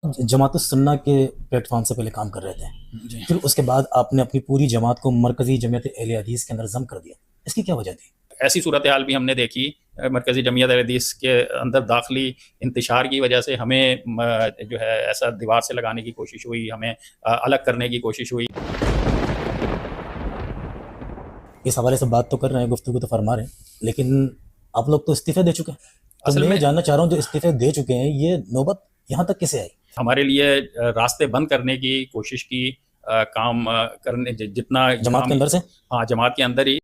جماعت السنہ کے plate form سے پہلے کام کر رہے تھے، جی پھر اس کے بعد آپ نے اپنی پوری جماعت کو مرکزی جمعیت اہل حدیث کے اندر ضم کر دیا، اس کی کیا وجہ تھی؟ ایسی صورتحال بھی ہم نے دیکھی مرکزی جمعیت اہل حدیث کے اندر داخلی انتشار کی وجہ سے ہمیں جو ہے ایسا دیوار سے لگانے کی کوشش ہوئی، ہمیں الگ کرنے کی کوشش ہوئی۔ اس حوالے سے بات تو کر رہے ہیں، گفتگو تو فرما رہے ہیں، لیکن آپ لوگ تو استعفے دے چکے ہیں، تو اصل میں میں یہ جاننا چاہ رہا ہوں جو استعفے دے چکے ہیں یہ نوبت یہاں تک کیسے آئی؟ ہمارے لیے راستے بند کرنے کی کوشش کی، کام کرنے جتنا جماعت کے اندر سے؟ ہاں، جماعت کے اندر ہی۔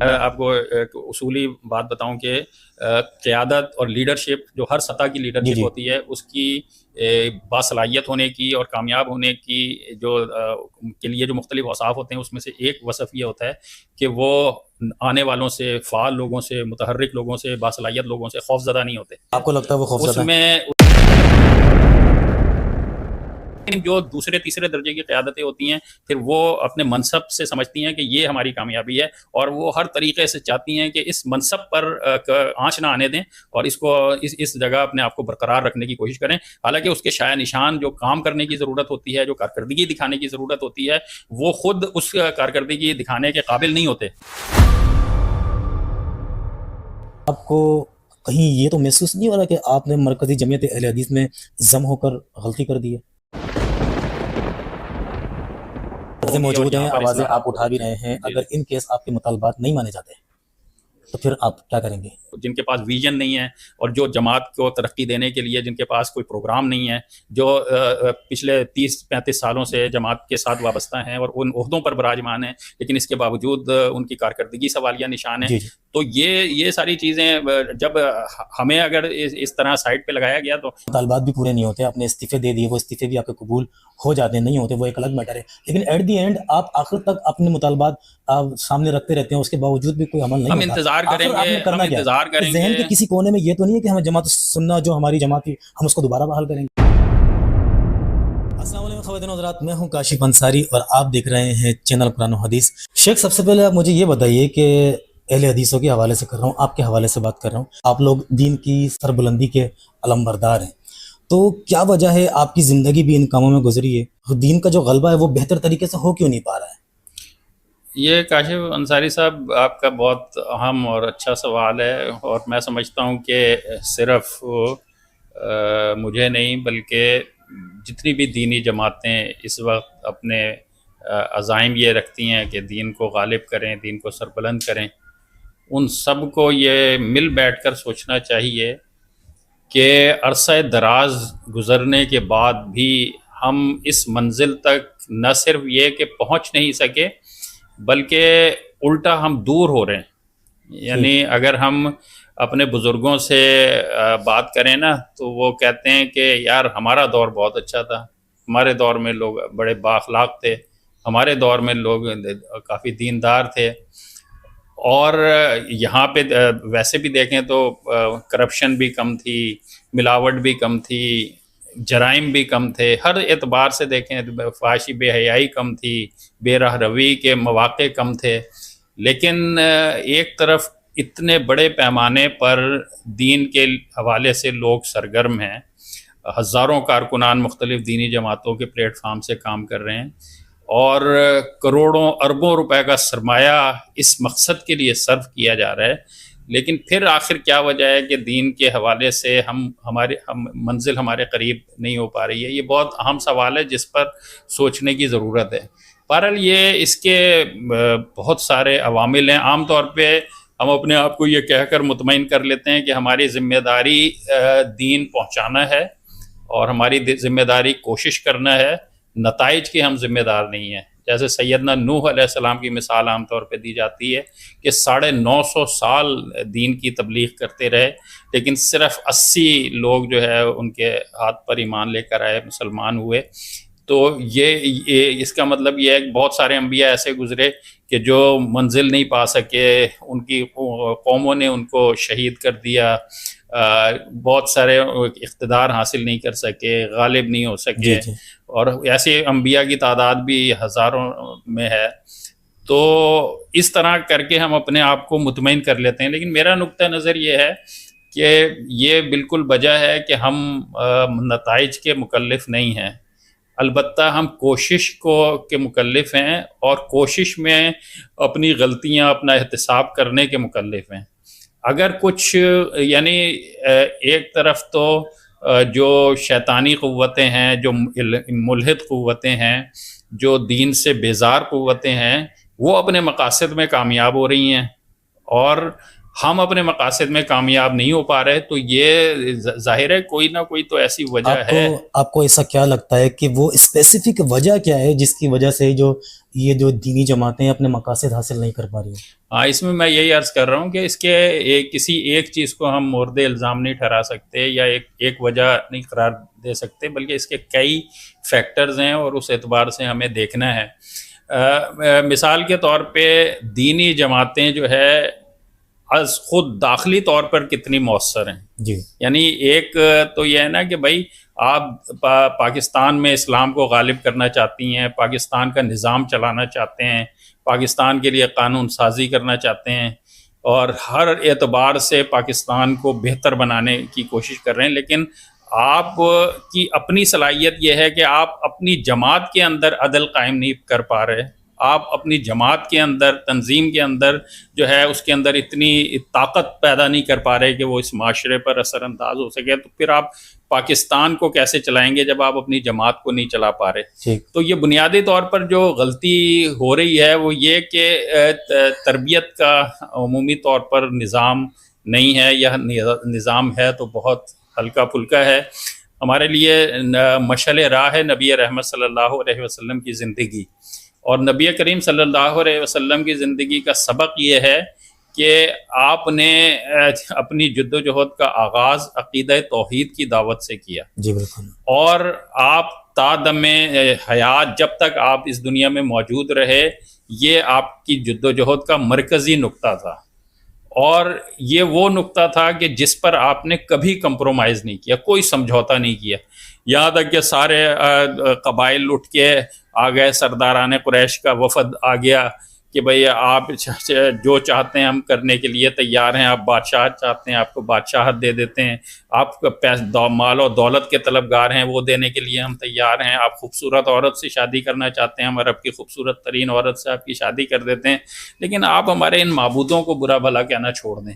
آپ کو ایک اصولی بات بتاؤں کہ قیادت اور لیڈرشپ جو ہر سطح کی جی لیڈرشپ جی ہوتی ہے، اس کی باصلاحیت ہونے کی اور کامیاب ہونے کی جو کے لیے جو مختلف اوصاف ہوتے ہیں، اس میں سے ایک وصف یہ ہوتا ہے کہ وہ آنے والوں سے، فعال لوگوں سے، متحرک لوگوں سے، باصلاحیت لوگوں سے خوف زدہ نہیں ہوتے۔ آپ کو لگتا ہے وہ اس خوفزدہ ہیں؟ میں جو دوسرے تیسرے درجے کی قیادتیں ہوتی ہیں، پھر وہ اپنے منصب سے سمجھتی ہیں کہ یہ ہماری کامیابی ہے، اور وہ ہر طریقے سے چاہتی ہیں کہ اس منصب پر آنچ نہ آنے دیں اور اس کو اس جگہ اپنے آپ کو برقرار رکھنے کی کوشش کریں، حالانکہ اس کے شایع نشان جو کام کرنے کی ضرورت ہوتی ہے، جو کارکردگی دکھانے کی ضرورت ہوتی ہے، وہ خود اس کارکردگی دکھانے کے قابل نہیں ہوتے۔ آپ کو کہیں یہ تو محسوس نہیں ہو رہا کہ آپ نے مرکزی جمعیت اہل حدیث میں ضم ہو کر غلطی کر دی ہے؟ موجود ہیں، آوازیں آپ اٹھا بھی رہے ہیں، اگر ان کیس آپ کے مطالبات نہیں مانے جاتے تو پھر آپ کیا کریں گے؟ جن کے پاس ویژن نہیں ہے اور جو جماعت کو ترقی دینے کے لیے جن کے پاس کوئی پروگرام نہیں ہے، جو پچھلے 30-35 سالوں سے جماعت کے ساتھ وابستہ ہیں اور ان عہدوں پر براجمان ہیں، لیکن اس کے باوجود ان کی کارکردگی سوالیہ نشان ہے، جی جی، تو یہ ساری چیزیں جب ہمیں اگر اس طرح سائڈ پہ لگایا گیا تو مطالبات بھی پورے نہیں ہوتے، آپ نے استعفے دے دیے، وہ استعفے بھی آپ کے قبول ہو جاتے ہیں، نہیں ہوتے وہ ایک الگ میٹر ہے، لیکن ایٹ دی اینڈ آپ آخر تک اپنے مطالبات سامنے رکھتے رہتے ہیں، اس کے باوجود بھی کوئی عمل نہیں ہم ہوتا۔ انتظار کریں آخر گے، آپ نے ہم کرنا کیا انتظار ہے؟ کریں گے۔ ذہن کے کسی کونے میں یہ تو نہیں ہے کہ ہمیں جماعت سننا جو ہماری جماعت تھی ہم اس کو دوبارہ بحال کریں گے؟ السلام علیکم خواتین و حضرات، میں ہوں کاشف انصاری اور آپ دیکھ رہے ہیں چینل قرآن و حدیث۔ شیخ، سب سے پہلے آپ مجھے یہ بتائیے کہ اہل حدیثوں کے حوالے سے کر رہا ہوں، آپ کے حوالے سے بات کر رہا ہوں، آپ لوگ دین کی سربلندی کے علمبردار ہیں، تو کیا وجہ ہے آپ کی زندگی بھی ان کاموں میں گزری ہے، دین کا جو غلبہ ہے وہ بہتر طریقے سے ہو کیوں نہیں پا رہا ہے؟ یہ کاشف انصاری صاحب آپ کا بہت اہم اور اچھا سوال ہے، اور میں سمجھتا ہوں کہ صرف مجھے نہیں بلکہ جتنی بھی دینی جماعتیں اس وقت اپنے عزائم یہ رکھتی ہیں کہ دین کو غالب کریں، دین کو سربلند کریں، ان سب کو یہ مل بیٹھ کر سوچنا چاہیے کہ عرصہ دراز گزرنے کے بعد بھی ہم اس منزل تک نہ صرف یہ کہ پہنچ نہیں سکے بلکہ الٹا ہم دور ہو رہے ہیں۔ یعنی اگر ہم اپنے بزرگوں سے بات کریں نا تو وہ کہتے ہیں کہ یار ہمارا دور بہت اچھا تھا، ہمارے دور میں لوگ بڑے بااخلاق تھے، ہمارے دور میں لوگ کافی دیندار تھے، اور یہاں پہ ویسے بھی دیکھیں تو کرپشن بھی کم تھی، ملاوٹ بھی کم تھی، جرائم بھی کم تھے، ہر اعتبار سے دیکھیں، فحاشی بے حیائی کم تھی، بے راہ روی کے مواقع کم تھے، لیکن ایک طرف اتنے بڑے پیمانے پر دین کے حوالے سے لوگ سرگرم ہیں، ہزاروں کارکنان مختلف دینی جماعتوں کے پلیٹ فارم سے کام کر رہے ہیں، اور کروڑوں اربوں روپے کا سرمایہ اس مقصد کے لیے صرف کیا جا رہا ہے، لیکن پھر آخر کیا وجہ ہے کہ دین کے حوالے سے ہم منزل ہمارے قریب نہیں ہو پا رہی ہے؟ یہ بہت اہم سوال ہے جس پر سوچنے کی ضرورت ہے۔ بہرحال یہ اس کے بہت سارے عوامل ہیں، عام طور پہ ہم اپنے آپ کو یہ کہہ کر مطمئن کر لیتے ہیں کہ ہماری ذمہ داری دین پہنچانا ہے اور ہماری ذمہ داری کوشش کرنا ہے، نتائج کے ہم ذمہ دار نہیں ہیں۔ جیسے سیدنا نوح علیہ السلام کی مثال عام طور پہ دی جاتی ہے کہ 950 سال دین کی تبلیغ کرتے رہے، لیکن صرف 80 لوگ جو ہے ان کے ہاتھ پر ایمان لے کر آئے، مسلمان ہوئے۔ تو یہ اس کا مطلب یہ ہے کہ بہت سارے انبیاء ایسے گزرے کہ جو منزل نہیں پا سکے، ان کی قوموں نے ان کو شہید کر دیا، بہت سارے اقتدار حاصل نہیں کر سکے، غالب نہیں ہو سکے، جی جی، اور ایسے انبیاء کی تعداد بھی ہزاروں میں ہے۔ تو اس طرح کر کے ہم اپنے آپ کو مطمئن کر لیتے ہیں، لیکن میرا نقطہ نظر یہ ہے کہ یہ بالکل وجہ ہے کہ ہم نتائج کے مکلف نہیں ہیں، البتہ ہم کوشش کے مکلف ہیں، اور کوشش میں اپنی غلطیاں اپنا احتساب کرنے کے مکلف ہیں۔ اگر کچھ یعنی ایک طرف تو جو شیطانی قوتیں ہیں، جو ملحد قوتیں ہیں، جو دین سے بیزار قوتیں ہیں، وہ اپنے مقاصد میں کامیاب ہو رہی ہیں، اور ہم اپنے مقاصد میں کامیاب نہیں ہو پا رہے، تو یہ ظاہر ہے کوئی نہ کوئی تو ایسی وجہ ہے۔ آپ کو ایسا کیا لگتا ہے کہ وہ اسپیسیفک وجہ کیا ہے جس کی وجہ سے یہ جو دینی جماعتیں اپنے مقاصد حاصل نہیں کر پا رہی ہیں؟ ہاں، اس میں یہی عرض کر رہا ہوں کہ اس کے کسی ایک چیز کو ہم مورد الزام نہیں ٹھہرا سکتے، یا ایک وجہ نہیں قرار دے سکتے، بلکہ اس کے کئی فیکٹرز ہیں، اور اس اعتبار سے ہمیں دیکھنا ہے۔ مثال کے طور پہ دینی جماعتیں جو ہے از خود داخلی طور پر کتنی مؤثر ہیں۔ جی، یعنی ایک تو یہ ہے نا کہ بھائی آپ پاکستان میں اسلام کو غالب کرنا چاہتی ہیں، پاکستان کا نظام چلانا چاہتے ہیں، پاکستان کے لیے قانون سازی کرنا چاہتے ہیں، اور ہر اعتبار سے پاکستان کو بہتر بنانے کی کوشش کر رہے ہیں، لیکن آپ کی اپنی صلاحیت یہ ہے کہ آپ اپنی جماعت کے اندر عدل قائم نہیں کر پا رہے، آپ اپنی جماعت کے اندر، تنظیم کے اندر جو ہے اس کے اندر اتنی طاقت پیدا نہیں کر پا رہے کہ وہ اس معاشرے پر اثر انداز ہو سکے، تو پھر آپ پاکستان کو کیسے چلائیں گے جب آپ اپنی جماعت کو نہیں چلا پا رہے؟ تو یہ بنیادی طور پر جو غلطی ہو رہی ہے وہ یہ کہ تربیت کا عمومی طور پر نظام نہیں ہے، یا نظام ہے تو بہت ہلکا پھلکا ہے۔ ہمارے لیے مشعل راہ ہے نبی رحمت صلی اللہ علیہ وسلم کی زندگی، اور نبی کریم صلی اللہ علیہ وسلم کی زندگی کا سبق یہ ہے کہ آپ نے اپنی جد و جہد کا آغاز عقیدہ توحید کی دعوت سے کیا، جی بالکل، اور آپ تا دم حیات جب تک آپ اس دنیا میں موجود رہے، یہ آپ کی جد و جہد کا مرکزی نقطہ تھا، اور یہ وہ نقطہ تھا کہ جس پر آپ نے کبھی کمپرومائز نہیں کیا، کوئی سمجھوتا نہیں کیا، یہاں تک کہ سارے قبائل اٹھ کے آ گئے، سرداران قریش کا وفد آ گیا کہ بھئی آپ جو چاہتے ہیں ہم کرنے کے لیے تیار ہیں، آپ بادشاہت چاہتے ہیں آپ کو بادشاہت دے دیتے ہیں، آپ مال و دولت کے طلبگار ہیں وہ دینے کے لیے ہم تیار ہیں، آپ خوبصورت عورت سے شادی کرنا چاہتے ہیں ہم عرب کی خوبصورت ترین عورت سے آپ کی شادی کر دیتے ہیں، لیکن آپ ہمارے ان معبودوں کو برا بھلا کہنا چھوڑ دیں۔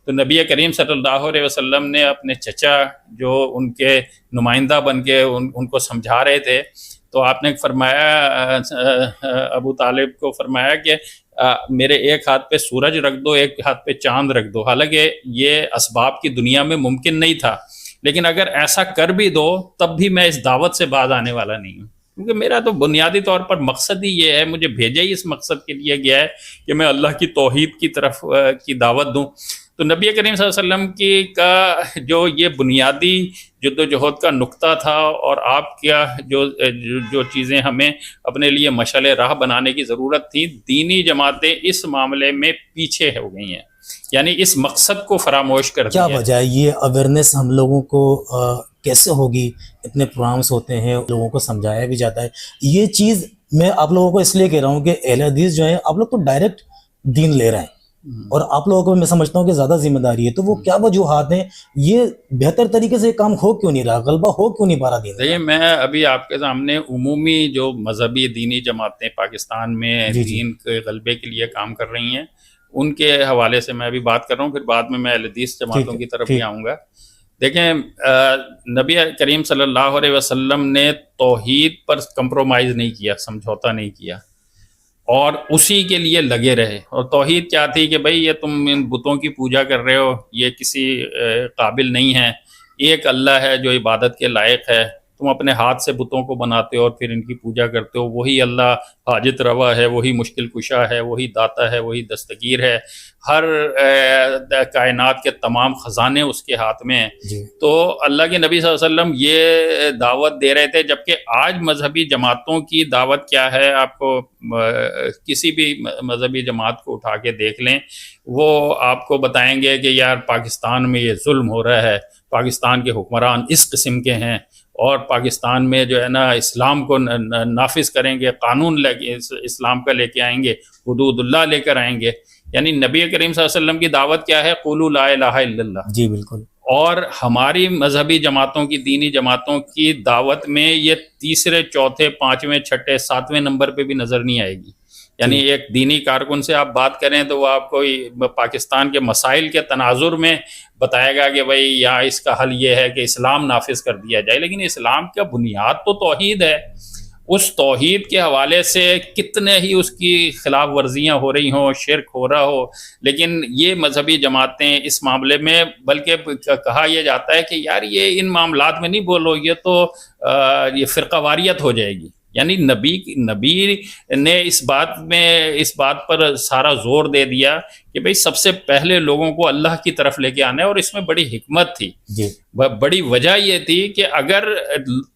تو نبی کریم صلی اللہ علیہ وسلم نے اپنے چچا جو ان کے نمائندہ بن کے ان کو سمجھا رہے تھے، تو آپ نے فرمایا، ابو طالب کو فرمایا کہ میرے ایک ہاتھ پہ سورج رکھ دو، ایک ہاتھ پہ چاند رکھ دو، حالانکہ یہ اسباب کی دنیا میں ممکن نہیں تھا، لیکن اگر ایسا کر بھی دو تب بھی میں اس دعوت سے باز آنے والا نہیں ہوں، کیونکہ میرا تو بنیادی طور پر مقصد ہی یہ ہے، مجھے بھیجا ہی اس مقصد کے لیے گیا ہے کہ میں اللہ کی توحید کی طرف کی دعوت دوں۔ تو نبی کریم صلی اللہ علیہ وسلم کا جو یہ بنیادی جد و جہد کا نقطہ تھا، اور آپ کیا جو چیزیں ہمیں اپنے لیے مشعل راہ بنانے کی ضرورت تھی، دینی جماعتیں اس معاملے میں پیچھے ہو گئی ہیں، یعنی اس مقصد کو فراموش کر دیا۔ کیا وجہ ہے یہ اویئرنیس ہم لوگوں کو کیسے ہوگی؟ اتنے پروگرامس ہوتے ہیں، لوگوں کو سمجھایا بھی جاتا ہے، یہ چیز میں آپ لوگوں کو اس لیے کہہ رہا ہوں کہ اہل حدیث جو ہیں آپ لوگ تو ڈائریکٹ دین لے رہے ہیں، اور آپ لوگوں کو میں سمجھتا ہوں کہ زیادہ ذمہ داری ہے، تو وہ کیا وجوہات ہیں؟ یہ بہتر طریقے سے کام ہو کیوں نہیں رہا، غلبہ ہو کیوں نہیں پا رہا دین؟ دیکھیے، میں ابھی آپ کے سامنے عمومی جو مذہبی دینی جماعتیں پاکستان میں دین کے غلبے کے لیے کام کر رہی ہیں ان کے حوالے سے میں ابھی بات کر رہا ہوں، پھر بعد میں اہل حدیث جماعتوں کی طرف بھی آؤں گا۔ دیکھیں، نبی کریم صلی اللہ علیہ وسلم نے توحید پر کمپرومائز نہیں کیا، سمجھوتا نہیں کیا، اور اسی کے لیے لگے رہے۔ اور توحید کیا تھی کہ بھئی یہ تم ان بتوں کی پوجا کر رہے ہو، یہ کسی قابل نہیں ہے، ایک اللہ ہے جو عبادت کے لائق ہے، تم اپنے ہاتھ سے بتوں کو بناتے ہو اور پھر ان کی پوجا کرتے ہو، وہی اللہ حاجت روا ہے، وہی مشکل کشا ہے، وہی داتا ہے، وہی دستگیر ہے، ہر کائنات کے تمام خزانے اس کے ہاتھ میں ہیں۔ تو اللہ کے نبی صلی اللہ علیہ وسلم یہ دعوت دے رہے تھے، جبکہ آج مذہبی جماعتوں کی دعوت کیا ہے؟ آپ کو کسی بھی مذہبی جماعت کو اٹھا کے دیکھ لیں، وہ آپ کو بتائیں گے کہ یار پاکستان میں یہ ظلم ہو رہا ہے، پاکستان کے حکمران اس قسم کے ہیں، اور پاکستان میں جو ہے نا اسلام کو نافذ کریں گے، قانون اسلام کا لے کے آئیں گے، حدود اللہ لے کر آئیں گے۔ یعنی نبی کریم صلی اللہ علیہ وسلم کی دعوت کیا ہے؟ قولوا لا الہ الا اللہ. جی بالکل. اور ہماری مذہبی جماعتوں کی، دینی جماعتوں کی دعوت میں یہ تیسرے، چوتھے، پانچویں، چھٹے، ساتویں نمبر پہ بھی نظر نہیں آئے گی. یعنی ایک دینی کارکن سے آپ بات کریں تو وہ آپ کو پاکستان کے مسائل کے تناظر میں بتائے گا کہ بھئی یہاں اس کا حل یہ ہے کہ اسلام نافذ کر دیا جائے، لیکن اسلام کا بنیاد تو توحید ہے. اس توحید کے حوالے سے کتنے ہی اس کی خلاف ورزیاں ہو رہی ہوں، شرک ہو رہا ہو، لیکن یہ مذہبی جماعتیں اس معاملے میں، بلکہ کہا یہ جاتا ہے کہ یار یہ ان معاملات میں نہیں بولو، یہ تو یہ فرقہ واریت ہو جائے گی. یعنی نبی نے اس بات پر سارا زور دے دیا کہ بھئی سب سے پہلے لوگوں کو اللہ کی طرف لے کے آنا ہے، اور اس میں بڑی حکمت تھی. جی. بڑی وجہ یہ تھی کہ اگر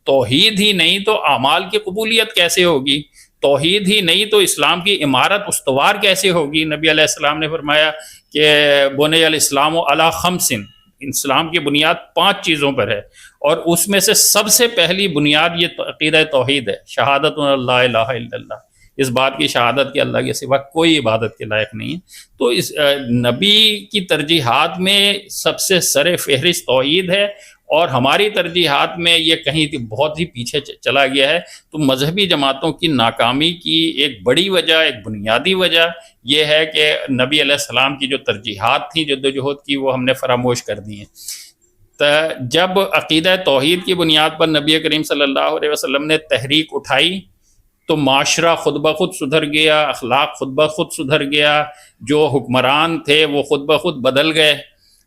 توحید ہی نہیں تو اعمال کی قبولیت کیسے ہوگی؟ توحید ہی نہیں تو اسلام کی عمارت استوار کیسے ہوگی؟ نبی علیہ السلام نے فرمایا کہ بنی الاسلام علی خمس، اسلام کی بنیاد 5 چیزوں پر ہے، اور اس میں سے سب سے پہلی بنیاد یہ عقیدہ توحید ہے. شہادت لا الہ الا اللہ، اس بات کی شہادت کہ اللہ کے سوا کوئی عبادت کے لائق نہیں ہے. تو اس نبی کی ترجیحات میں سب سے سر فہرست توحید ہے، اور ہماری ترجیحات میں یہ کہیں بہت ہی پیچھے چلا گیا ہے. تو مذہبی جماعتوں کی ناکامی کی ایک بڑی وجہ، ایک بنیادی وجہ یہ ہے کہ نبی علیہ السلام کی جو ترجیحات تھیں جدوجہد کی، وہ ہم نے فراموش کر دی ہیں. جب عقیدہ توحید کی بنیاد پر نبی کریم صلی اللہ علیہ وسلم نے تحریک اٹھائی تو معاشرہ خود بخود سدھر گیا، اخلاق خود بخود سدھر گیا، جو حکمران تھے وہ خود بخود بدل گئے.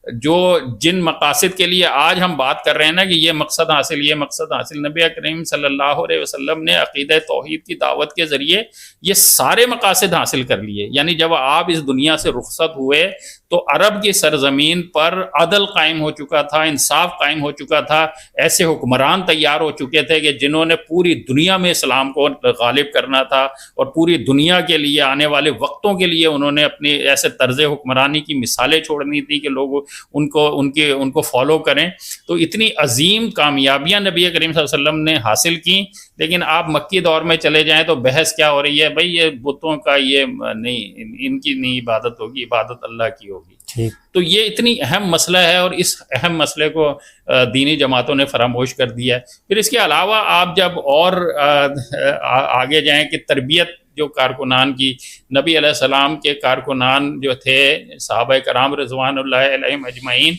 جو جن مقاصد کے لیے آج ہم بات کر رہے ہیں نا کہ یہ مقصد حاصل، یہ مقصد حاصل، نبی کریم صلی اللہ علیہ وسلم نے عقیدہ توحید کی دعوت کے ذریعے یہ سارے مقاصد حاصل کر لیے. یعنی جب آپ اس دنیا سے رخصت ہوئے تو عرب کی سرزمین پر عدل قائم ہو چکا تھا، انصاف قائم ہو چکا تھا، ایسے حکمران تیار ہو چکے تھے کہ جنہوں نے پوری دنیا میں اسلام کو غالب کرنا تھا، اور پوری دنیا کے لیے آنے والے وقتوں کے لیے انہوں نے اپنی ایسے طرز حکمرانی کی مثالیں چھوڑنی تھی کہ لوگ ان کو فالو کریں. تو اتنی عظیم کامیابیاں نبی کریم صلی اللہ علیہ وسلم نے حاصل کی. لیکن آپ مکی دور میں چلے جائیں تو بحث کیا ہو رہی ہے؟ بھئی یہ بتوں کا یہ نہیں، ان کی نہیں عبادت ہوگی، عبادت اللہ کی ہوگی. تو یہ اتنی اہم مسئلہ ہے، اور اس اہم مسئلے کو دینی جماعتوں نے فراموش کر دیا ہے. پھر اس کے علاوہ آپ جب اور آگے جائیں کہ تربیت جو کارکنان کی، نبی علیہ السلام کے کارکنان جو تھے صحابہ کرام رضوان اللہ علیہم اجمعین،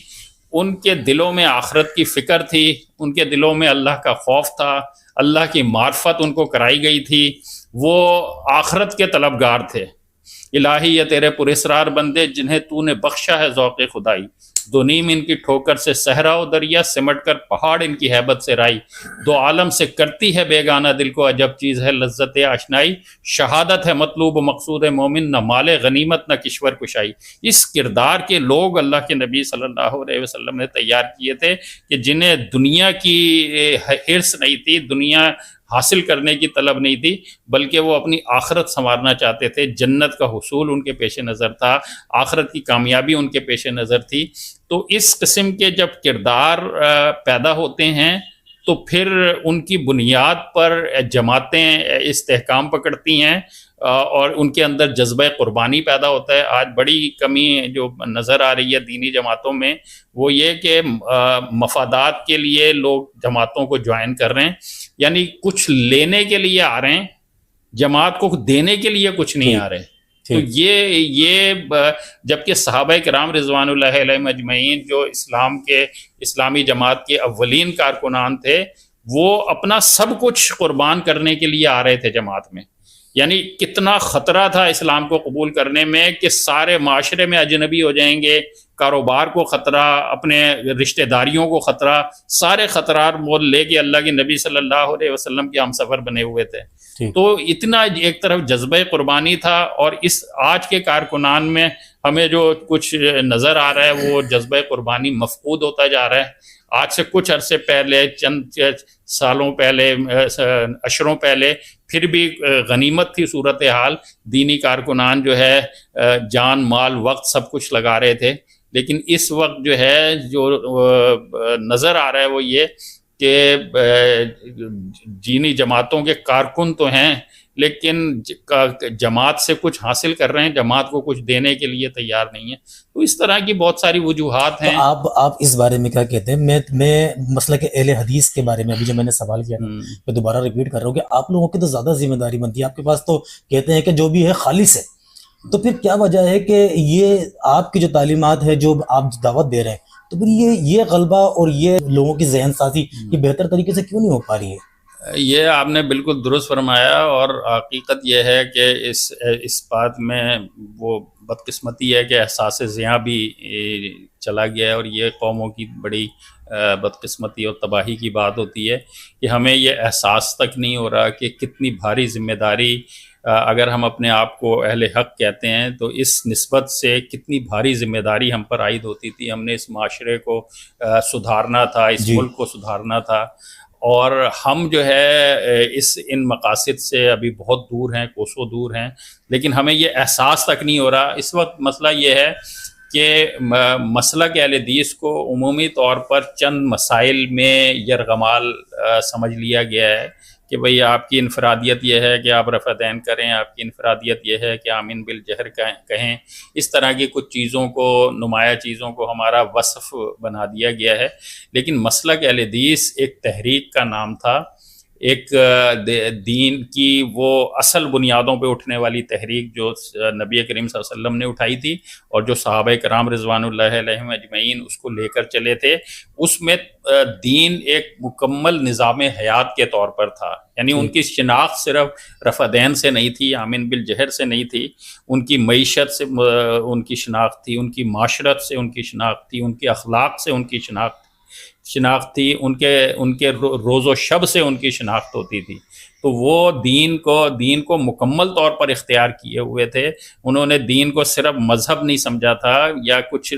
ان کے دلوں میں آخرت کی فکر تھی، ان کے دلوں میں اللہ کا خوف تھا، اللہ کی معرفت ان کو کرائی گئی تھی، وہ آخرت کے طلبگار تھے. الہی یہ تیرے پراسرار بندے جنہیں تو نے بخشا ہے ذوق خدائی، دو نیم ان کی ٹھوکر سے صحرا و دریا، سمٹ کر پہاڑ ان کی ہیبت سے رائی، دو عالم سے کرتی ہے بیگانہ دل کو عجب چیز ہے لذت آشنائی، شہادت ہے مطلوب و مقصود مومن، نہ مال غنیمت نہ کشور کشائی. اس کردار کے لوگ اللہ کے نبی صلی اللہ علیہ وسلم نے تیار کیے تھے کہ جنہیں دنیا کی حرص نہیں تھی، دنیا حاصل کرنے کی طلب نہیں تھی، بلکہ وہ اپنی آخرت سنوارنا چاہتے تھے. جنت کا حصول ان کے پیش نظر تھا، آخرت کی کامیابی ان کے پیش نظر تھی. تو اس قسم کے جب کردار پیدا ہوتے ہیں تو پھر ان کی بنیاد پر جماعتیں استحکام پکڑتی ہیں، اور ان کے اندر جذبہ قربانی پیدا ہوتا ہے. آج بڑی کمی جو نظر آ رہی ہے دینی جماعتوں میں وہ یہ کہ مفادات کے لیے لوگ جماعتوں کو جوائن کر رہے ہیں، یعنی کچھ لینے کے لیے آ رہے ہیں، جماعت کو دینے کے لیے کچھ نہیں آ رہے. تو یہ جبکہ صحابہ کرام رضوان اللہ علیہم اجمعین جو اسلامی جماعت کے اولین کارکنان تھے، وہ اپنا سب کچھ قربان کرنے کے لیے آ رہے تھے جماعت میں. یعنی کتنا خطرہ تھا اسلام کو قبول کرنے میں کہ سارے معاشرے میں اجنبی ہو جائیں گے، کاروبار کو خطرہ، اپنے رشتہ داریوں کو خطرہ، سارے خطرات مول لے کے اللہ کے نبی صلی اللہ علیہ وسلم کے ہم سفر بنے ہوئے تھے. تو اتنا ایک طرف جذبہ قربانی تھا، اور اس آج کے کارکنان میں ہمیں جو کچھ نظر آ رہا ہے وہ جذبہ قربانی مفقود ہوتا جا رہا ہے. آج سے کچھ عرصے پہلے، چند سالوں پہلے، اشروں پہلے پھر بھی غنیمت تھی صورتحال، دینی کارکنان جو ہے جان مال وقت سب کچھ لگا رہے تھے. لیکن اس وقت جو ہے جو نظر آ رہا ہے وہ یہ کہ دینی جماعتوں کے کارکن تو ہیں لیکن جماعت سے کچھ حاصل کر رہے ہیں، جماعت کو کچھ دینے کے لیے تیار نہیں ہے. تو اس طرح کی بہت ساری وجوہات ہیں. تو آپ اس بارے میں کیا کہتے ہیں؟ میں مسلک اہل حدیث کے بارے میں ابھی جو میں نے سوال کیا تھا میں دوبارہ ریپیٹ کر رہا ہوں کہ آپ لوگوں کی تو زیادہ ذمہ داری بنتی ہے، آپ کے پاس تو کہتے ہیں کہ جو بھی ہے خالص ہے، تو پھر کیا وجہ ہے کہ یہ آپ کی جو تعلیمات ہے جو آپ دعوت دے رہے ہیں، تو پھر یہ غلبہ اور یہ لوگوں کی ذہن سازی یہ بہتر طریقے سے کیوں نہیں ہو پا رہی ہے؟ یہ آپ نے بالکل درست فرمایا، اور حقیقت یہ ہے کہ اس بات میں وہ بدقسمتی ہے کہ احساس زیاں بھی چلا گیا ہے، اور یہ قوموں کی بڑی بدقسمتی اور تباہی کی بات ہوتی ہے کہ ہمیں یہ احساس تک نہیں ہو رہا کہ کتنی بھاری ذمہ داری، اگر ہم اپنے آپ کو اہل حق کہتے ہیں تو اس نسبت سے کتنی بھاری ذمہ داری ہم پر عائد ہوتی تھی. ہم نے اس معاشرے کو سدھارنا تھا، اس ملک کو سدھارنا تھا، اور ہم جو ہے ان مقاصد سے ابھی بہت دور ہیں، کوسوں دور ہیں، لیکن ہمیں یہ احساس تک نہیں ہو رہا. اس وقت مسئلہ یہ ہے کہ مسلک اہل حدیث کو عمومی طور پر چند مسائل میں یرغمال سمجھ لیا گیا ہے کہ بھئی آپ کی انفرادیت یہ ہے کہ آپ رفع دین کریں، آپ کی انفرادیت یہ ہے کہ آمین بالجہر کہیں. اس طرح کی کچھ چیزوں کو، نمایاں چیزوں کو ہمارا وصف بنا دیا گیا ہے. لیکن مسلک اہل حدیث ایک تحریک کا نام تھا، ایک دین کی وہ اصل بنیادوں پہ اٹھنے والی تحریک جو نبی کریم صلی اللہ علیہ وسلم نے اٹھائی تھی، اور جو صحابہ کرام رضوان اللہ علیہم اجمعین اس کو لے کر چلے تھے. اس میں دین ایک مکمل نظام حیات کے طور پر تھا. یعنی ان کی شناخت صرف رفع دین سے نہیں تھی، آمین بالجہر سے نہیں تھی، ان کی معیشت سے ان کی شناخت تھی، ان کی معاشرت سے ان کی شناخت تھی، ان کے اخلاق سے ان کی شناخت تھی، ان کے روز و شب سے ان کی شناخت ہوتی تھی. تو وہ دین کو مکمل طور پر اختیار کیے ہوئے تھے. انہوں نے دین کو صرف مذہب نہیں سمجھا تھا، یا کچھ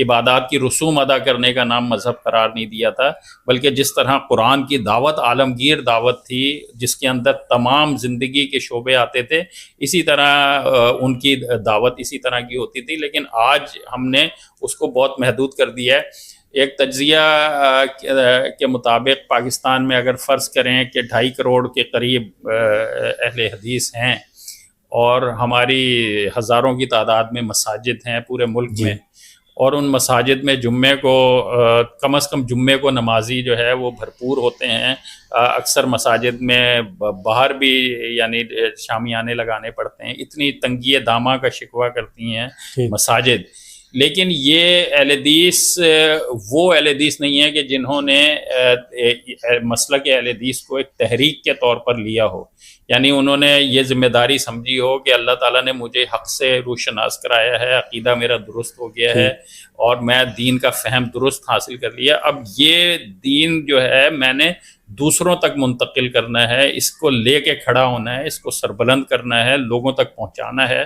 عبادات کی رسوم ادا کرنے کا نام مذہب قرار نہیں دیا تھا، بلکہ جس طرح قرآن کی دعوت عالمگیر دعوت تھی جس کے اندر تمام زندگی کے شعبے آتے تھے، اسی طرح ان کی دعوت اسی طرح کی ہوتی تھی. لیکن آج ہم نے اس کو بہت محدود کر دیا ہے. ایک تجزیہ کے مطابق پاکستان میں اگر فرض کریں کہ 2.5 کروڑ کے قریب اہل حدیث ہیں، اور ہماری ہزاروں کی تعداد میں مساجد ہیں پورے ملک میں، اور ان مساجد میں جمعے کو کم از کم جمعے کو نمازی جو ہے وہ بھرپور ہوتے ہیں. اکثر مساجد میں باہر بھی یعنی شامیانے لگانے پڑتے ہیں. اتنی تنگی دامہ کا شکوہ کرتی ہیں مساجد. لیکن یہ اہل حدیث وہ اہل حدیث نہیں ہے کہ جنہوں نے مسلک اہل حدیث کو ایک تحریک کے طور پر لیا ہو. یعنی انہوں نے یہ ذمہ داری سمجھی ہو کہ اللہ تعالیٰ نے مجھے حق سے روشناس کرایا ہے، عقیدہ میرا درست ہو گیا ہے، اور میں دین کا فہم درست حاصل کر لیا، اب یہ دین جو ہے میں نے دوسروں تک منتقل کرنا ہے، اس کو لے کے کھڑا ہونا ہے، اس کو سربلند کرنا ہے، لوگوں تک پہنچانا ہے.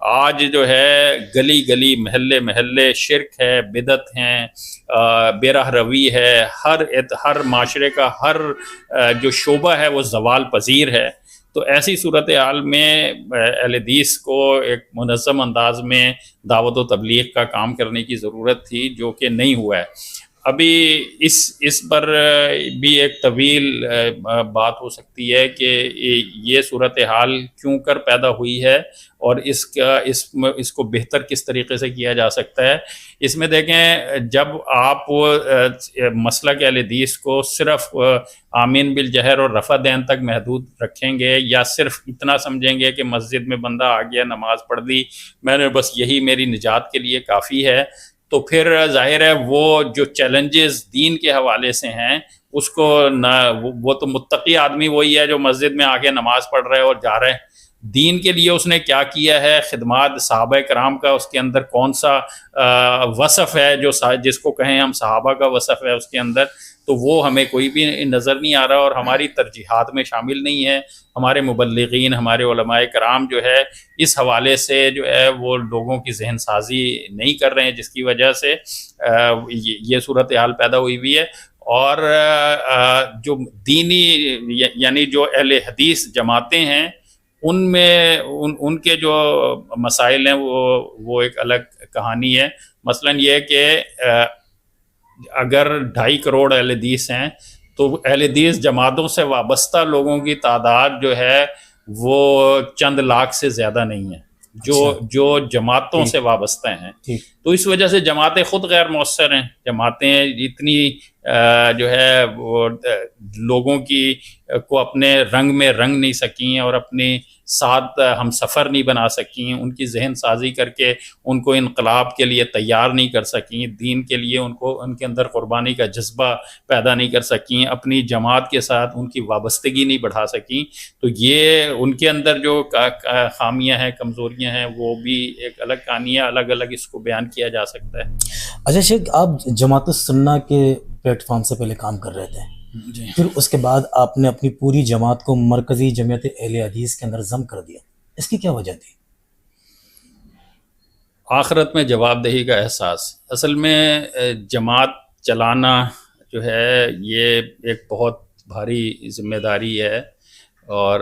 آج جو ہے گلی گلی محلے محلے شرک ہے، بدعت ہیں، بے راہ روی ہے، ہر معاشرے کا ہر جو شعبہ ہے وہ زوال پذیر ہے. تو ایسی صورتحال میں اہل حدیث کو ایک منظم انداز میں دعوت و تبلیغ کا کام کرنے کی ضرورت تھی، جو کہ نہیں ہوا ہے. ابھی اس پر بھی ایک طویل بات ہو سکتی ہے کہ یہ صورتحال کیوں کر پیدا ہوئی ہے، اور اس کو بہتر کس طریقے سے کیا جا سکتا ہے. اس میں دیکھیں، جب آپ مسلک اہل حدیث کو صرف آمین بالجہر اور رفع دین تک محدود رکھیں گے، یا صرف اتنا سمجھیں گے کہ مسجد میں بندہ آ گیا، نماز پڑھ لی، میں نے بس یہی میری نجات کے لیے کافی ہے، تو پھر ظاہر ہے وہ جو چیلنجز دین کے حوالے سے ہیں اس کو نہ، وہ تو متقی آدمی وہی ہے جو مسجد میں آ کے نماز پڑھ رہے اور جا رہے ہیں. دین کے لیے اس نے کیا کیا ہے، خدمات صحابہ کرام کا اس کے اندر کون سا وصف ہے جس کو کہیں ہم صحابہ کا وصف ہے اس کے اندر، تو وہ ہمیں کوئی بھی نظر نہیں آ رہا، اور ہماری ترجیحات میں شامل نہیں ہے. ہمارے مبلغین، ہمارے علماء کرام جو ہے اس حوالے سے جو ہے وہ لوگوں کی ذہن سازی نہیں کر رہے ہیں، جس کی وجہ سے یہ صورتحال پیدا ہوئی ہے. اور جو دینی یعنی جو اہل حدیث جماعتیں ہیں، ان میں ان کے جو مسائل ہیں وہ ایک الگ کہانی ہے. مثلا یہ کہ اگر 2.5 کروڑ اہل حدیث ہیں تو اہل حدیث جماعتوں سے وابستہ لوگوں کی تعداد جو ہے وہ چند لاکھ سے زیادہ نہیں ہے جو جماعتوں سے وابستہ ہیں. تو اس وجہ سے جماعتیں خود غیر مؤثر ہیں. جماعتیں اتنی جو ہے وہ لوگوں کی کو اپنے رنگ میں رنگ نہیں سکیں اور اپنی ساتھ ہم سفر نہیں بنا سکیں، ان کی ذہن سازی کر کے ان کو انقلاب کے لیے تیار نہیں کر سکیں، دین کے لیے ان کے اندر قربانی کا جذبہ پیدا نہیں کر سکیں، اپنی جماعت کے ساتھ ان کی وابستگی نہیں بڑھا سکیں. تو یہ ان کے اندر جو خامیاں ہیں، کمزوریاں ہیں، وہ بھی ایک الگ کہانی ہے، الگ الگ اس کو بیان کیا جا سکتا ہے. اچھا شیخ، آپ جماعت السنہ کے پلیٹ فارم سے پہلے کام کر رہے تھے جی. پھر اس کے بعد آپ نے اپنی پوری جماعت کو مرکزی جمعیت اہل حدیث کے اندر ضم کر دیا، اس کی کیا وجہ تھی؟ آخرت میں جواب دہی کا احساس. اصل میں جماعت چلانا جو ہے یہ ایک بہت بھاری ذمہ داری ہے، اور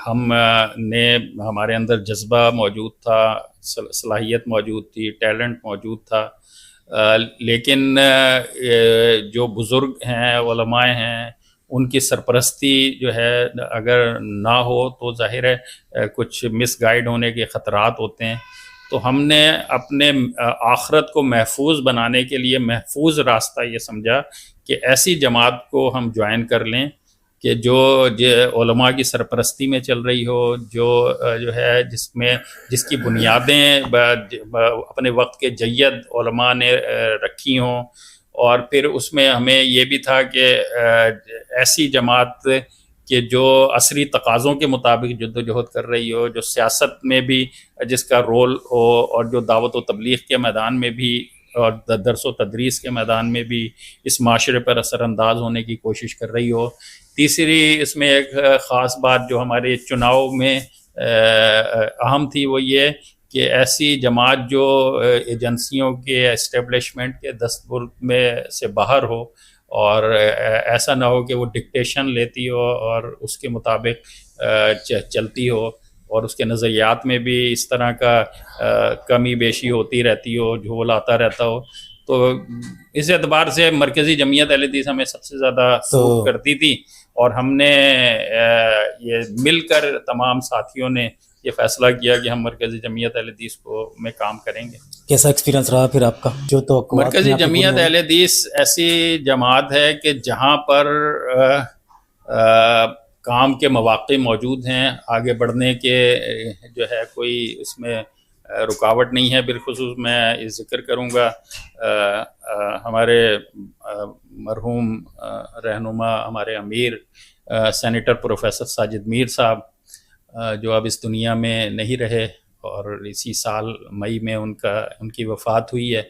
ہمارے اندر جذبہ موجود تھا، صلاحیت موجود تھی، ٹیلنٹ موجود تھا، لیکن جو بزرگ ہیں، علماء ہیں، ان کی سرپرستی جو ہے اگر نہ ہو تو ظاہر ہے کچھ مس گائیڈ ہونے کے خطرات ہوتے ہیں. تو ہم نے اپنے آخرت کو محفوظ بنانے کے لیے محفوظ راستہ یہ سمجھا کہ ایسی جماعت کو ہم جوائن کر لیں کہ جو علماء کی سرپرستی میں چل رہی ہو، جو ہے جس کی بنیادیں اپنے وقت کے جید علماء نے رکھی ہوں. اور پھر اس میں ہمیں یہ بھی تھا کہ ایسی جماعت کہ جو عصری تقاضوں کے مطابق جد و جہد کر رہی ہو، جو سیاست میں بھی جس کا رول ہو، اور جو دعوت و تبلیغ کے میدان میں بھی اور درس و تدریس کے میدان میں بھی اس معاشرے پر اثر انداز ہونے کی کوشش کر رہی ہو. تیسری اس میں ایک خاص بات جو ہمارے چناؤ میں اہم تھی وہ یہ کہ ایسی جماعت جو ایجنسیوں کے اسٹیبلشمنٹ کے دستور میں سے باہر ہو، اور ایسا نہ ہو کہ وہ ڈکٹیشن لیتی ہو اور اس کے مطابق چلتی ہو، اور اس کے نظریات میں بھی اس طرح کا کمی بیشی ہوتی رہتی ہو، جھول آتا رہتا ہو. تو اس اعتبار سے مرکزی جمعیت اہل حدیث ہمیں سب سے زیادہ سوٹ کرتی تھی، اور ہم نے یہ مل کر تمام ساتھیوں نے یہ فیصلہ کیا کہ ہم مرکزی جمعیت اہل حدیث میں کام کریں گے. کیسا ایکسپیرینس رہا پھر آپ کا؟ جو تو مرکزی جمعیت اہل حدیث ایسی جماعت ہے کہ جہاں پر کام کے مواقع موجود ہیں، آگے بڑھنے کے جو ہے کوئی اس میں رکاوٹ نہیں ہے. بالخصوص میں یہ ذکر کروں گا ہمارے مرحوم رہنما، ہمارے امیر سینیٹر پروفیسر ساجد میر صاحب، جو اب اس دنیا میں نہیں رہے، اور اسی سال مئی میں ان کی وفات ہوئی ہے.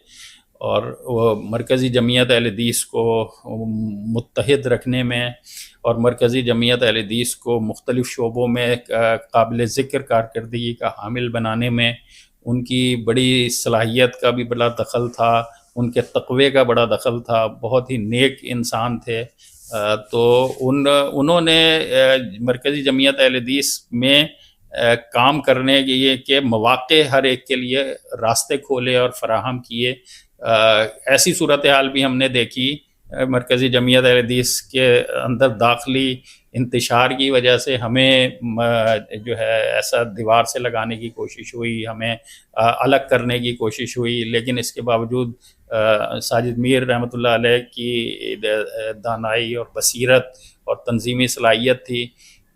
اور وہ مرکزی جمعیت اہل حدیث کو متحد رکھنے میں اور مرکزی جمعیت اہل حدیث کو مختلف شعبوں میں قابل ذکر کارکردگی کا حامل بنانے میں ان کی بڑی صلاحیت کا بھی بڑا دخل تھا، ان کے تقوی کا بڑا دخل تھا. بہت ہی نیک انسان تھے. تو انہوں نے مرکزی جمعیت اہل حدیث میں کام کرنے کے مواقع ہر ایک کے لیے راستے کھولے اور فراہم کیے. ایسی صورتحال بھی ہم نے دیکھی مرکزی جمعیت اہل حدیث کے اندر داخلی انتشار کی وجہ سے ہمیں جو ہے ایسا دیوار سے لگانے کی کوشش ہوئی، ہمیں الگ کرنے کی کوشش ہوئی، لیکن اس کے باوجود ساجد میر رحمۃ اللہ علیہ کی دانائی اور بصیرت اور تنظیمی صلاحیت تھی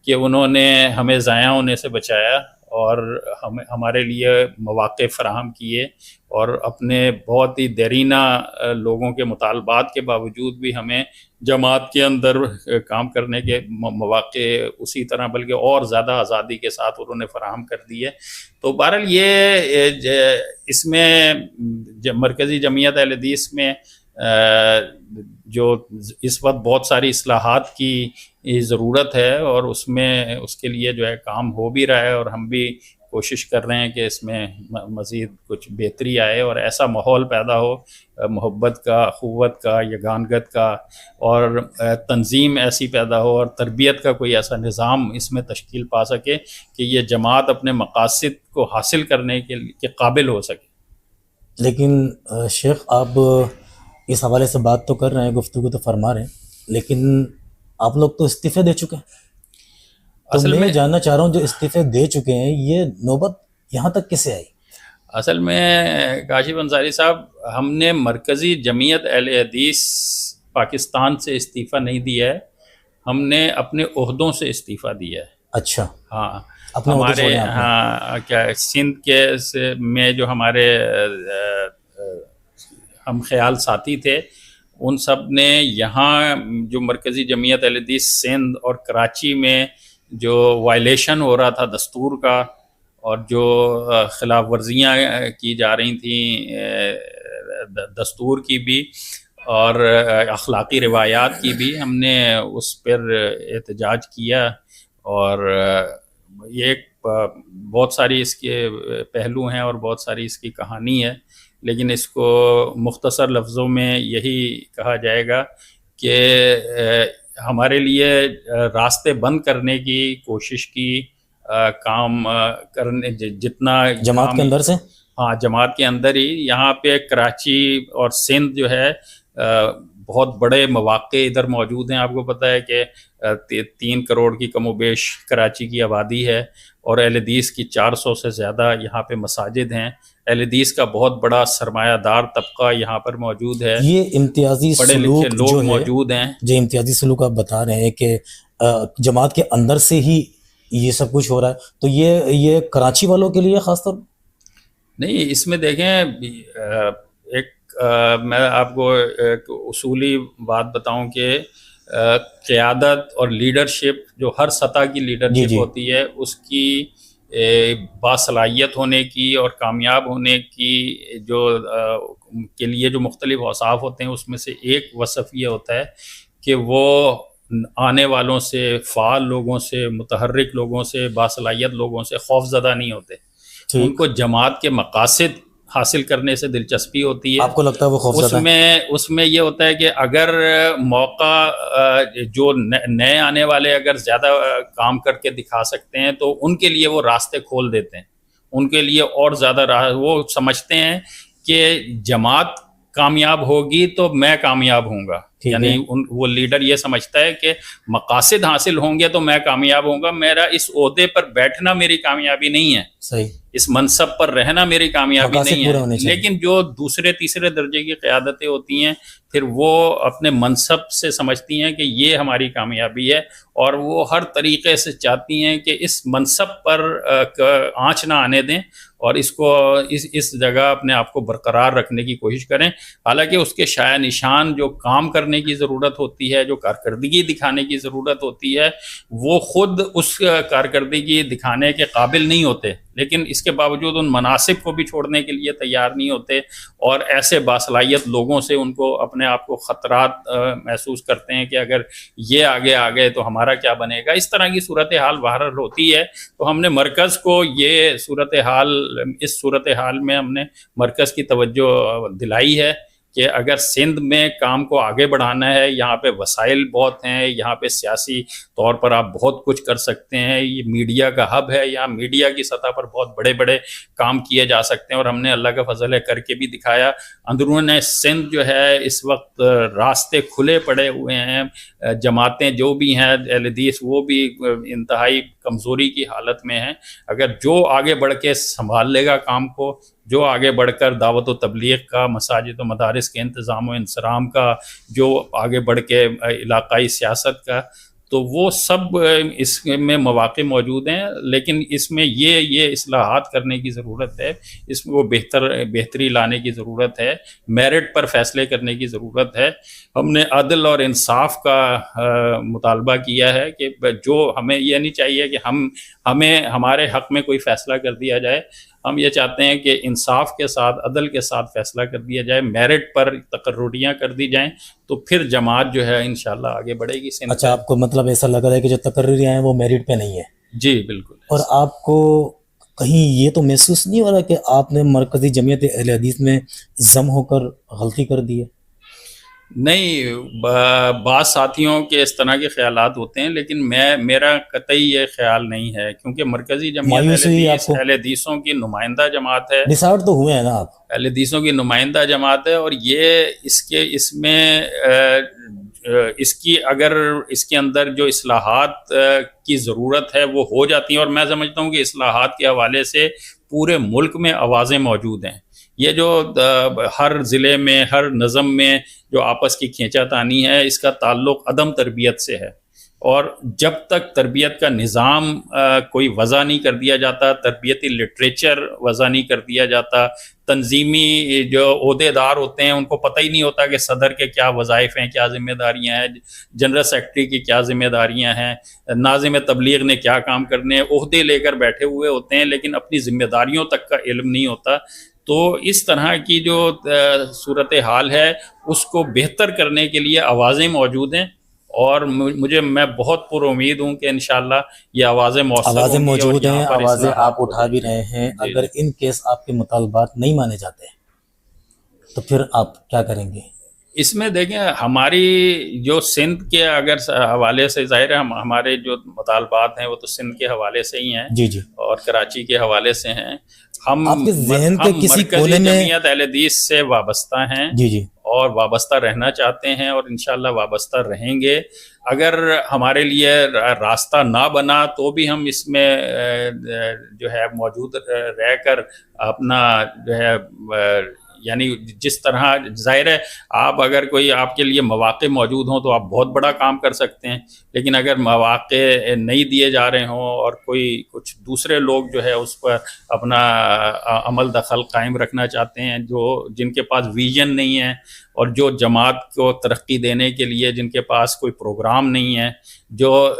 کہ انہوں نے ہمیں ضائع ہونے سے بچایا اور ہمارے لیے مواقع فراہم کیے، اور اپنے بہت ہی دیرینہ لوگوں کے مطالبات کے باوجود بھی ہمیں جماعت کے اندر کام کرنے کے مواقع اسی طرح بلکہ اور زیادہ آزادی کے ساتھ انہوں نے فراہم کر دیے. تو بہرحال یہ اس میں مرکزی جمعیت اہل حدیث میں جو اس وقت بہت ساری اصلاحات کی ضرورت ہے، اور اس کے لیے جو ہے کام ہو بھی رہا ہے، اور ہم بھی کوشش کر رہے ہیں کہ اس میں مزید کچھ بہتری آئے اور ایسا ماحول پیدا ہو محبت کا، اخوت کا، یگانگت کا، اور تنظیم ایسی پیدا ہو اور تربیت کا کوئی ایسا نظام اس میں تشکیل پا سکے کہ یہ جماعت اپنے مقاصد کو حاصل کرنے کے قابل ہو سکے. لیکن شیخ، آپ اس حوالے سے بات تو کر رہے ہیں، گفتگو تو فرما رہے ہیں، لیکن آپ لوگ تو استعفے دے چکے ہیں. تو اصل میں میں جاننا چاہ رہا ہوں جو استعفے دے چکے ہیں یہ نوبت یہاں تک کیسے آئی؟ اصل میں کاشف انصاری صاحب، ہم نے مرکزی جمعیت اہل حدیث پاکستان سے استعفیٰ نہیں دیا ہے، ہم نے اپنے عہدوں سے استعفیٰ دیا ہے. اچھا، ہاں، اپنے عہدے ہمارے چھوڑے آپ نے. ہاں کیا سندھ کے میں جو ہمارے ہم خیال ساتھی تھے، ان سب نے یہاں جو مرکزی جمعیت اہل حدیث سندھ اور کراچی میں جو وائلیشن ہو رہا تھا دستور کا، اور جو خلاف ورزیاں کی جا رہی تھیں دستور کی بھی اور اخلاقی روایات کی بھی، ہم نے اس پر احتجاج کیا. اور یہ ایک بہت ساری اس کے پہلو ہیں اور بہت ساری اس کی کہانی ہے، لیکن اس کو مختصر لفظوں میں یہی کہا جائے گا کہ ہمارے لیے راستے بند کرنے کی کوشش کی، کام کرنے جتنا جماعت کے اندر سے. ہاں جماعت کے اندر ہی. یہاں پہ کراچی اور سندھ جو ہے بہت بڑے مواقع ادھر موجود ہیں. آپ کو پتہ ہے کہ 3 کروڑ کی کم و بیش کراچی کی آبادی ہے، اور اہل حدیث کی 400 سے زیادہ یہاں پہ مساجد ہیں. اہل حدیث کا بہت بڑا سرمایہ دار طبقہ یہاں پر موجود ہے، یہ امتیازی پڑھے لکھے سلوک لوگ جو ہے، موجود ہیں. جو امتیازی سلوک آپ بتا رہے ہیں کہ جماعت کے اندر سے ہی یہ سب کچھ ہو رہا ہے، تو یہ کراچی والوں کے لیے خاص طور نہیں، اس میں دیکھیں ایک میں آپ کو ایک اصولی بات بتاؤں کہ قیادت اور لیڈرشپ، جو ہر سطح کی لیڈرشپ جی. ہوتی ہے، اس کی باصلاحیت ہونے کی اور کامیاب ہونے کی جو کے لیے جو مختلف اوصاف ہوتے ہیں، اس میں سے ایک وصف یہ ہوتا ہے کہ وہ آنے والوں سے، فعال لوگوں سے، متحرک لوگوں سے، باصلاحیت لوگوں سے خوف زدہ نہیں ہوتے. ان کو جماعت کے مقاصد حاصل کرنے سے دلچسپی ہوتی ہے. آپ کو لگتا ہے وہ خوفزدہ ہے؟ اس میں یہ ہوتا ہے کہ اگر موقع جو نئے آنے والے اگر زیادہ کام کر کے دکھا سکتے ہیں تو ان کے لیے وہ راستے کھول دیتے ہیں. ان کے لیے اور زیادہ وہ سمجھتے ہیں کہ جماعت کامیاب ہوگی تو میں کامیاب ہوں گا. یعنی وہ لیڈر یہ سمجھتا ہے کہ مقاصد حاصل ہوں گے تو میں کامیاب ہوں گا. میرا اس عہدے پر بیٹھنا میری کامیابی نہیں ہے، صحیح، اس منصب پر رہنا میری کامیابی نہیں ہے. ہے. لیکن جو دوسرے تیسرے درجے کی قیادتیں ہوتی ہیں، پھر وہ اپنے منصب سے سمجھتی ہیں کہ یہ ہماری کامیابی ہے، اور وہ ہر طریقے سے چاہتی ہیں کہ اس منصب پر آنچ نہ آنے دیں اور اس کو اس جگہ اپنے آپ کو برقرار رکھنے کی کوشش کریں. حالانکہ اس کے شایع نشان جو کام کرنے کی ضرورت ہوتی ہے، جو کارکردگی دکھانے کی ضرورت ہوتی ہے، وہ خود اس کارکردگی دکھانے کے قابل نہیں ہوتے، لیکن اس کے باوجود ان مناصب کو بھی چھوڑنے کے لیے تیار نہیں ہوتے، اور ایسے باصلاحیت لوگوں سے ان کو اپنے آپ کو خطرات محسوس کرتے ہیں کہ اگر یہ آگے آ گئے تو ہمارا کیا بنے گا. اس طرح کی صورتحال بہرحال ہوتی ہے. تو ہم نے مرکز کو اس صورتحال میں ہم نے مرکز کی توجہ دلائی ہے کہ اگر سندھ میں کام کو آگے بڑھانا ہے، یہاں پہ وسائل بہت ہیں، یہاں پہ سیاسی طور پر آپ بہت کچھ کر سکتے ہیں، یہ میڈیا کا ہب ہے، یہاں میڈیا کی سطح پر بہت بڑے بڑے کام کیے جا سکتے ہیں، اور ہم نے اللہ کا فضل ہے کر کے بھی دکھایا. اندرون سندھ جو ہے اس وقت راستے کھلے پڑے ہوئے ہیں. جماعتیں جو بھی ہیں اہل حدیث، وہ بھی انتہائی کمزوری کی حالت میں ہیں. اگر جو آگے بڑھ کے سنبھال لے گا کام کو، جو آگے بڑھ کر دعوت و تبلیغ کا، مساجد و مدارس کے انتظام و انصرام کا، جو آگے بڑھ کے علاقائی سیاست کا، تو وہ سب اس میں مواقع موجود ہیں. لیکن اس میں یہ اصلاحات کرنے کی ضرورت ہے، اس میں وہ بہتری لانے کی ضرورت ہے، میرٹ پر فیصلے کرنے کی ضرورت ہے. ہم نے عدل اور انصاف کا مطالبہ کیا ہے کہ جو ہمیں یہ نہیں چاہیے کہ ہمیں ہمارے حق میں کوئی فیصلہ کر دیا جائے. ہم یہ چاہتے ہیں کہ انصاف کے ساتھ، عدل کے ساتھ فیصلہ کر دیا جائے، میرٹ پر تقرریاں کر دی جائیں، تو پھر جماعت جو ہے انشاءاللہ آگے بڑھے گی. اچھا، آپ کو مطلب ایسا لگ رہا ہے کہ جو تقرریاں ہیں وہ میرٹ پہ نہیں ہے؟ جی بالکل. اور آپ کو کہیں یہ تو محسوس نہیں ہو رہا کہ آپ نے مرکزی جمعیت اہل حدیث میں ضم ہو کر غلطی کر دی ہے؟ نہیں، بعض ساتھیوں کے اس طرح کے خیالات ہوتے ہیں، لیکن میرا قطعی یہ خیال نہیں ہے، کیونکہ مرکزی جمعیت اہل حدیثوں کی نمائندہ جماعت ہے. ڈسائیڈ تو ہوئے ہیں نا آپ؟ اہل حدیثوں کی نمائندہ جماعت ہے، اور یہ اس میں اس کی اگر اس کے اندر جو اصلاحات کی ضرورت ہے وہ ہو جاتی ہیں، اور میں سمجھتا ہوں کہ اصلاحات کے حوالے سے پورے ملک میں آوازیں موجود ہیں. یہ جو ہر ضلع میں ہر نظم میں جو آپس کی کھینچا تانی ہے، اس کا تعلق عدم تربیت سے ہے. اور جب تک تربیت کا نظام کوئی وضع نہیں کر دیا جاتا، تربیتی لٹریچر وضع نہیں کر دیا جاتا، تنظیمی جو عہدے دار ہوتے ہیں ان کو پتہ ہی نہیں ہوتا کہ صدر کے کیا وظائف ہیں، کیا ذمہ داریاں ہیں، جنرل سیکرٹری کی کیا ذمہ داریاں ہیں، ناظم تبلیغ نے کیا کام کرنے ہیں، عہدے لے کر بیٹھے ہوئے ہوتے ہیں لیکن اپنی ذمہ داریوں تک کا علم نہیں ہوتا. تو اس طرح کی جو صورتحال ہے اس کو بہتر کرنے کے لیے آوازیں موجود ہیں، اور میں بہت پر امید ہوں کہ انشاءاللہ یہ آوازیں آوازیں موجود ہیں، آوازیں آپ اٹھا اٹھا بھی رہے ہیں. اگر ان کیس آپ کے مطالبات نہیں مانے جاتے تو پھر آپ کیا کریں گے؟ اس میں دیکھیں ہماری جو سندھ کے اگر حوالے سے ظاہر ہے ہمارے جو مطالبات ہیں وہ تو سندھ کے حوالے سے ہی ہیں جی جی، اور کراچی کے حوالے سے ہیں. ہم آپ کے ذہن کے کسی مرکزی کونے میں جمعیت اہل حدیث سے وابستہ ہیں جی جی اور وابستہ رہنا چاہتے ہیں، اور انشاءاللہ وابستہ رہیں گے. اگر ہمارے لیے راستہ نہ بنا تو بھی ہم اس میں جو ہے موجود رہ کر اپنا جو ہے یعنی جس طرح ظاہر ہے آپ اگر کوئی آپ کے لیے مواقع موجود ہوں تو آپ بہت بڑا کام کر سکتے ہیں، لیکن اگر مواقع نہیں دیے جا رہے ہوں اور کوئی کچھ دوسرے لوگ جو ہے اس پر اپنا عمل دخل قائم رکھنا چاہتے ہیں، جن کے پاس ویژن نہیں ہے اور جو جماعت کو ترقی دینے کے لیے جن کے پاس کوئی پروگرام نہیں ہے، جو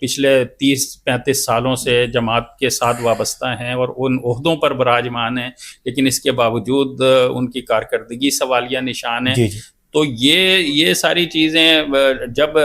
پچھلے 30-35 سالوں سے جماعت کے ساتھ وابستہ ہیں اور ان عہدوں پر براجمان ہیں لیکن اس کے باوجود ان کی کارکردگی سوالیہ نشان ہے. جی جی. تو یہ ساری چیزیں جب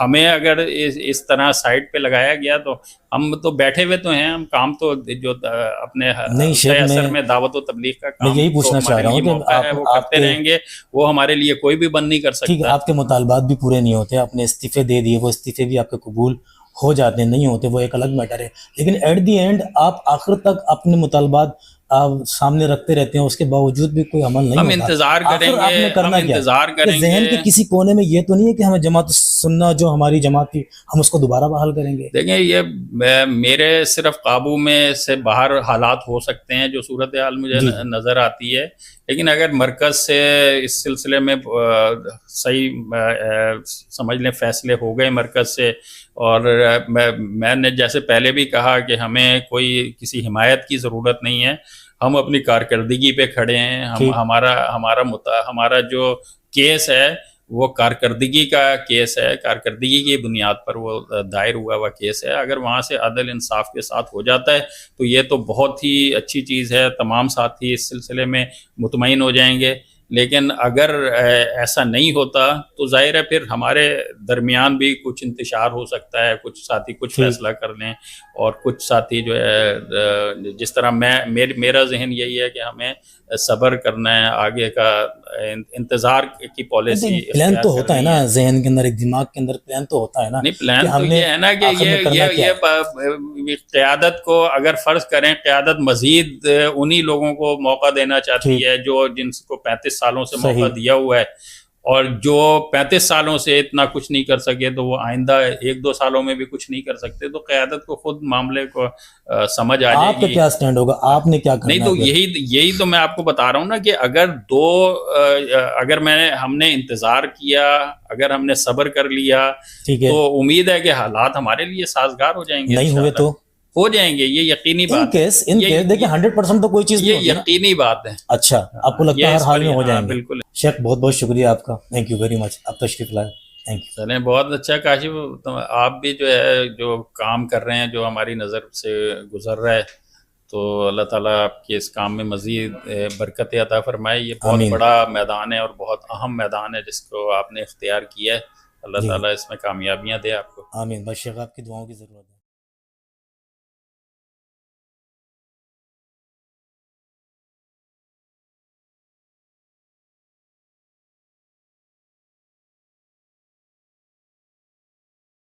ہمیں اگر اس طرح سائٹ پہ لگایا گیا تو ہم تو بیٹھے ہوئے تو ہیں، ہم کام تو جو اپنے اثر میں دعوت و تبلیغ کا کام یہی پوچھنا چاہ رہا ہوں کہ وہ کرتے رہیں گے، وہ ہمارے لیے کوئی بھی بند نہیں کر سکتا. ٹھیک ہے، آپ کے مطالبات بھی پورے نہیں ہوتے، آپ نے استعفے دے دیے، وہ استعفے بھی آپ کے قبول ہو جاتے ہیں، نہیں ہوتے وہ ایک الگ میٹر ہے، لیکن ایٹ دی اینڈ آپ آخر تک اپنے مطالبات آپ سامنے رکھتے رہتے ہیں، اس کے باوجود بھی کوئی عمل نہیں ہوتا. ہم انتظار کریں گے، ہم انتظار کریں گے. ذہن کے کسی کونے میں یہ تو نہیں ہے کہ ہمیں جماعت سننا جو ہماری جماعت تھی ہم اس کو دوبارہ بحال کریں گے؟ دیکھیں یہ میرے صرف قابو میں سے باہر حالات ہو سکتے ہیں جو صورتحال مجھے نظر آتی ہے، لیکن اگر مرکز سے اس سلسلے میں صحیح سمجھ لیں فیصلے ہو گئے مرکز سے، اور میں نے جیسے پہلے بھی کہا کہ ہمیں کوئی کسی حمایت کی ضرورت نہیں ہے، ہم اپنی کارکردگی پہ کھڑے ہیں. ہمارا جو کیس ہے وہ کارکردگی کا کیس ہے، کارکردگی کی بنیاد پر وہ دائر ہوا کیس ہے. اگر وہاں سے عدل انصاف کے ساتھ ہو جاتا ہے تو یہ تو بہت ہی اچھی چیز ہے، تمام ساتھی اس سلسلے میں مطمئن ہو جائیں گے. لیکن اگر ایسا نہیں ہوتا تو ظاہر ہے پھر ہمارے درمیان بھی کچھ انتشار ہو سکتا ہے، کچھ ساتھی کچھ فیصلہ کر لیں اور کچھ ساتھی جو ہے جس طرح میرا ذہن یہی ہے کہ ہمیں صبر کرنا ہے، آگے کا انتظار کی پالیسی. پلان تو ہوتا ہے نا ذہن کے اندر، ایک دماغ کے اندر پلان تو ہوتا ہے نا. نہیں پلان تو یہ ہے نا کہ یہ قیادت کو اگر فرض کریں قیادت مزید انہی لوگوں کو موقع دینا چاہتی ہے جو جن کو 35 سالوں سے موقع دیا ہوا ہے، اور جو 35 سالوں سے اتنا کچھ نہیں کر سکے تو وہ آئندہ 1-2 سالوں میں بھی کچھ نہیں کر ستے. تو قیادت کو خود معاملے کو سمجھ آ جائے گی. آپ کا کیا سٹینڈ ہوگا، آپ نے کیا کرنا ہے؟ نہیں تو یہی تو میں آپ کو بتا رہا ہوں نا کہ اگر ہم نے انتظار کیا، اگر ہم نے صبر کر لیا تو امید ہے کہ حالات ہمارے لیے سازگار ہو جائیں گے. نہیں ہوئے تو ہو جائیں گے، یہ یقینی بات ہے. دیکھیں 100% تو کوئی چیز یہ یقینی بات ہے. اچھا، آپ کو لگتا ہے ہر حال میں ہو جائیں گے؟ بالکل. شیخ بہت بہت شکریہ آپ کا، تھینک یو ویری مچ، آپ تشریف لائے. Thank you. چلیں بہت اچھا کاشف، آپ بھی جو ہے جو کام کر رہے ہیں جو ہماری نظر سے گزر رہا ہے، تو اللہ تعالیٰ آپ کے اس کام میں مزید برکت عطا فرمائے. یہ بہت بڑا میدان ہے اور بہت اہم میدان ہے جس کو آپ نے اختیار کیا ہے. اللہ تعالیٰ اس میں کامیابیاں دے آپ کو. آمین. بس شیخ آپ کی دعاؤں کی ضرورت ہے.